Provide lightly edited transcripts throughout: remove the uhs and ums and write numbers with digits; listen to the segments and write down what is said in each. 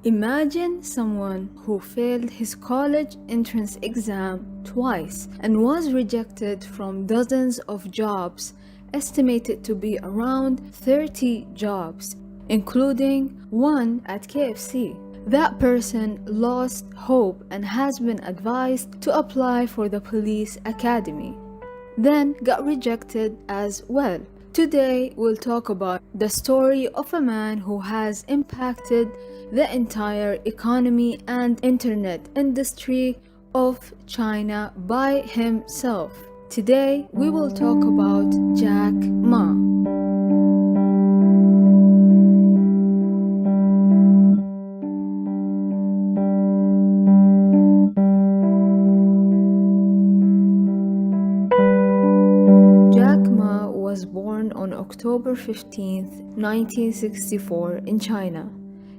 Imagine someone who failed his college entrance exam twice and was rejected from dozens of jobs, estimated to be around 30 jobs, including one at KFC. That person lost hope and has been advised to apply for the police academy, then got rejected as well. Today, we'll talk about the story of a man who has impacted the entire economy and internet industry of China by himself. Today, we will talk about Jack Ma. Was born on October 15, 1964 in China.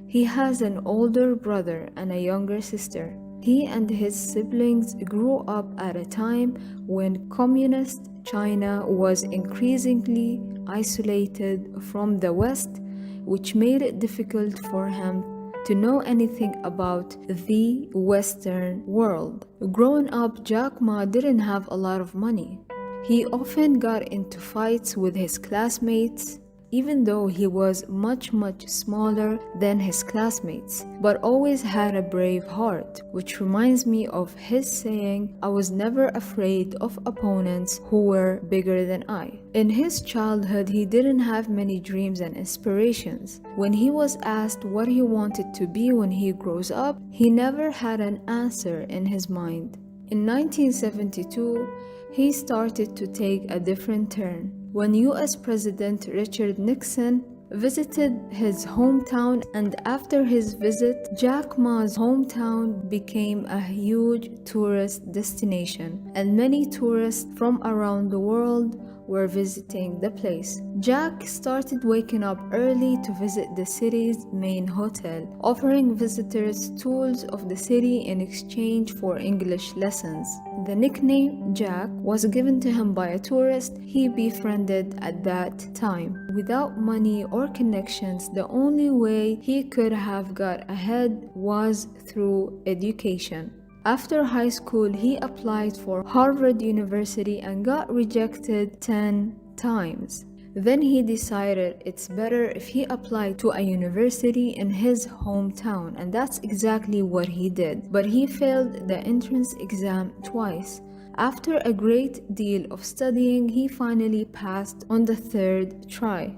He has an older brother and a younger sister. He and his siblings grew up at a time when communist China was increasingly isolated from the West, which made it difficult for him to know anything about the Western world. Growing up, Jack Ma didn't have a lot of money. He often got into fights with his classmates, even though he was much smaller than his classmates, but always had a brave heart, which reminds me of his saying, "I was never afraid of opponents who were bigger than I." In his childhood, he didn't have many dreams and inspirations. When he was asked what he wanted to be when he grows up, he never had an answer in his mind. In 1972, he started to take a different turn when US President Richard Nixon visited his hometown, and after his visit, Jack Ma's hometown became a huge tourist destination, and many tourists from around the world were visiting the place. Jack started waking up early to visit the city's main hotel, offering visitors tours of the city in exchange for English lessons. The nickname Jack was given to him by a tourist he befriended at that time. Without money or connections, the only way he could have got ahead was through education. After high school, he applied for Harvard University and got rejected 10 times. Then he decided it's better if he applied to a university in his hometown, and that's exactly what he did. But he failed the entrance exam twice. After a great deal of studying, he finally passed on the third try.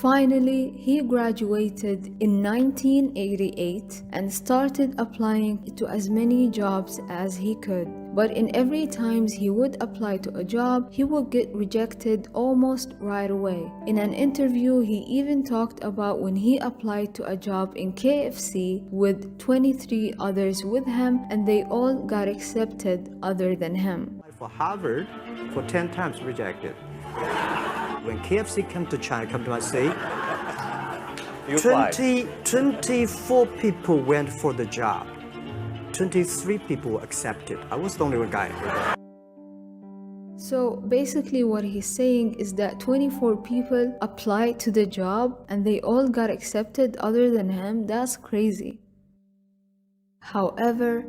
Finally, he graduated in 1988 and started applying to as many jobs as he could. But in every time he would apply to a job, he would get rejected almost right away. In an interview, he even talked about when he applied to a job in KFC with 23 others with him, and they all got accepted other than him. For Harvard, for 10 times rejected. When KFC came to China, come to my city, 24 people went for the job. 23 people were accepted. I was the only one guy. So basically what he's saying is that 24 people applied to the job and they all got accepted other than him. That's crazy. However,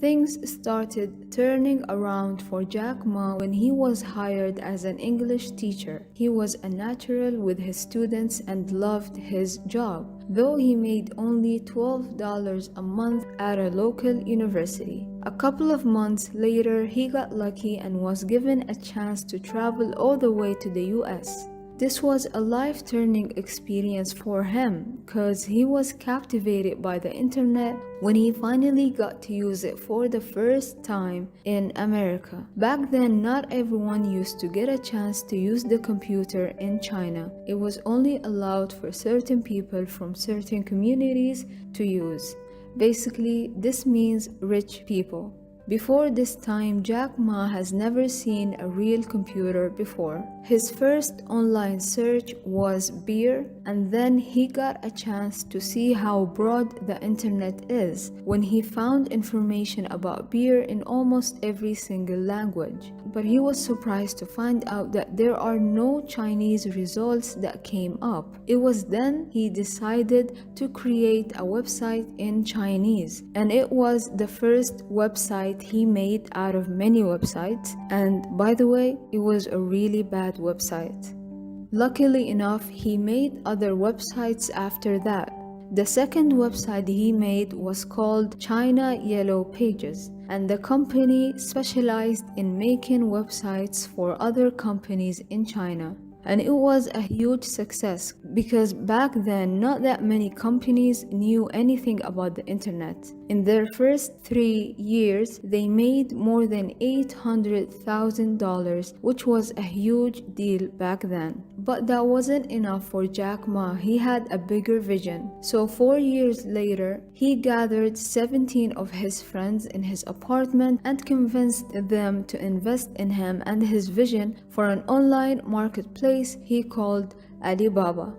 things started turning around for Jack Ma when he was hired as an English teacher. He was a natural with his students and loved his job, though he made only $12 a month at a local university. A couple of months later, he got lucky and was given a chance to travel all the way to the US. This was a life-turning experience for him because he was captivated by the internet when he finally got to use it for the first time in America. Back then, not everyone used to get a chance to use the computer in China. It was only allowed for certain people from certain communities to use. Basically, this means rich people. Before this time, Jack Ma has never seen a real computer before. His first online search was beer, and then he got a chance to see how broad the internet is when he found information about beer in almost every single language. But he was surprised to find out that there are no Chinese results that came up. It was then he decided to create a website in Chinese, and it was the first website he made out of many websites, and by the way, it was a really bad website. Luckily enough, he made other websites after that. The second website he made was called China Yellow Pages, and the company specialized in making websites for other companies in China. And it was a huge success because back then not that many companies knew anything about the internet. In their first 3 years, they made more than $800,000, which was a huge deal back then. But that wasn't enough for Jack Ma. He had a bigger vision. So 4 years later, he gathered 17 of his friends in his apartment and convinced them to invest in him and his vision for an online marketplace he called Alibaba.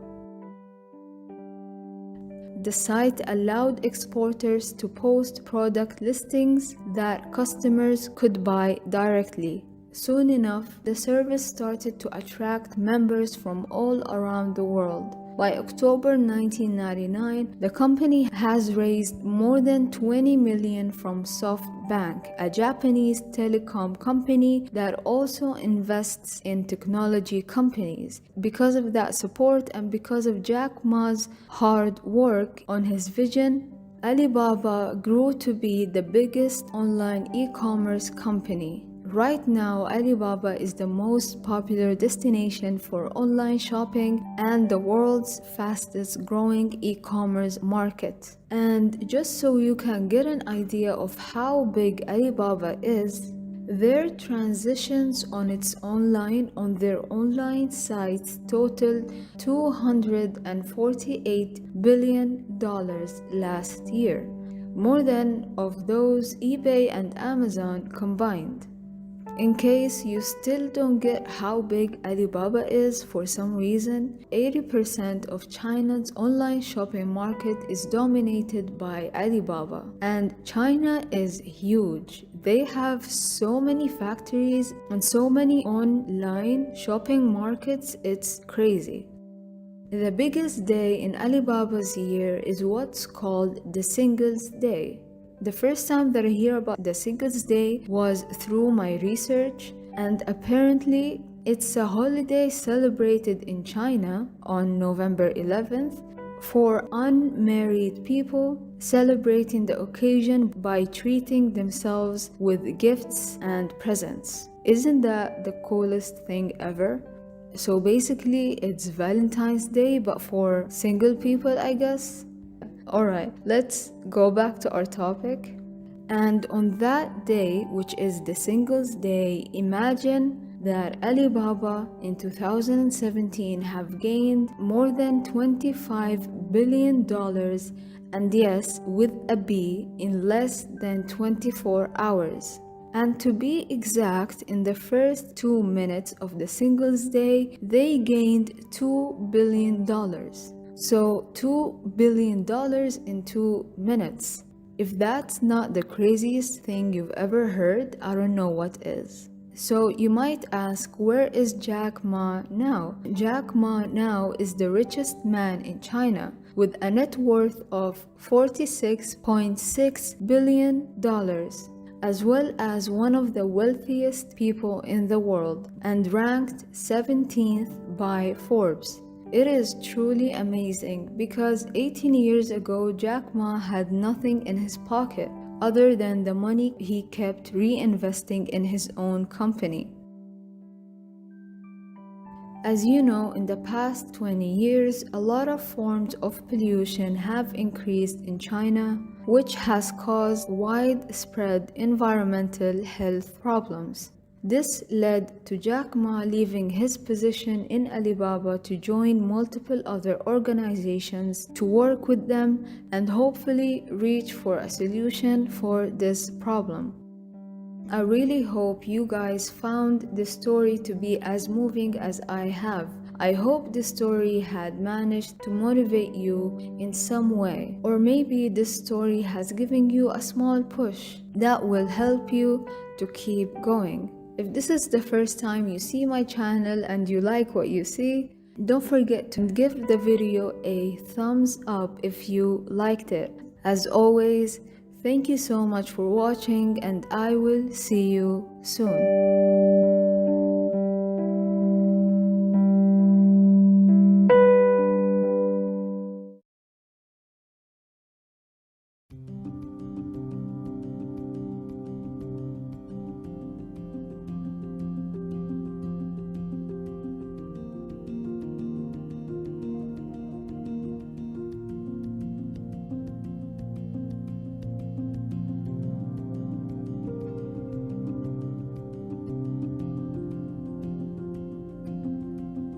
The site allowed exporters to post product listings that customers could buy directly. Soon enough, the service started to attract members from all around the world. By October 1999, the company has raised more than 20 million from SoftBank, a Japanese telecom company that also invests in technology companies. Because of that support and because of Jack Ma's hard work on his vision, Alibaba grew to be the biggest online e-commerce company. Right now, Alibaba is the most popular destination for online shopping and the world's fastest growing e-commerce market. And just so you can get an idea of how big Alibaba is, their transactions on their online sites totaled $248 billion last year, more than of those eBay and Amazon combined. In case you still don't get how big Alibaba is for some reason, 80% of China's online shopping market is dominated by Alibaba. And China is huge. They have so many factories and so many online shopping markets, it's crazy. The biggest day in Alibaba's year is what's called the Singles Day. The first time that I hear about the Singles Day was through my research, and apparently it's a holiday celebrated in China on November 11th for unmarried people, celebrating the occasion by treating themselves with gifts and presents. Isn't that the coolest thing ever? So basically it's Valentine's Day but for single people, I guess. Alright, let's go back to our topic. And on that day, which is the Singles Day, imagine that Alibaba in 2017 have gained more than $25 billion, and yes, with a B, in less than 24 hours. And to be exact, in the first 2 minutes of the Singles Day, they gained $2 billion. So $2 billion in 2 minutes. If that's not the craziest thing you've ever heard, I don't know what is. So you might ask, where is Jack Ma now? Jack Ma now is the richest man in China with a net worth of $46.6 billion, as well as one of the wealthiest people in the world and ranked 17th by Forbes. It is truly amazing because 18 years ago, Jack Ma had nothing in his pocket other than the money he kept reinvesting in his own company. As you know, in the past 20 years, a lot of forms of pollution have increased in China, which has caused widespread environmental health problems. This led to Jack Ma leaving his position in Alibaba to join multiple other organizations to work with them and hopefully reach for a solution for this problem. I really hope you guys found this story to be as moving as I have. I hope this story had managed to motivate you in some way, or maybe this story has given you a small push that will help you to keep going. If this is the first time you see my channel and you like what you see, don't forget to give the video a thumbs up if you liked it. As always, thank you so much for watching, and I will see you soon.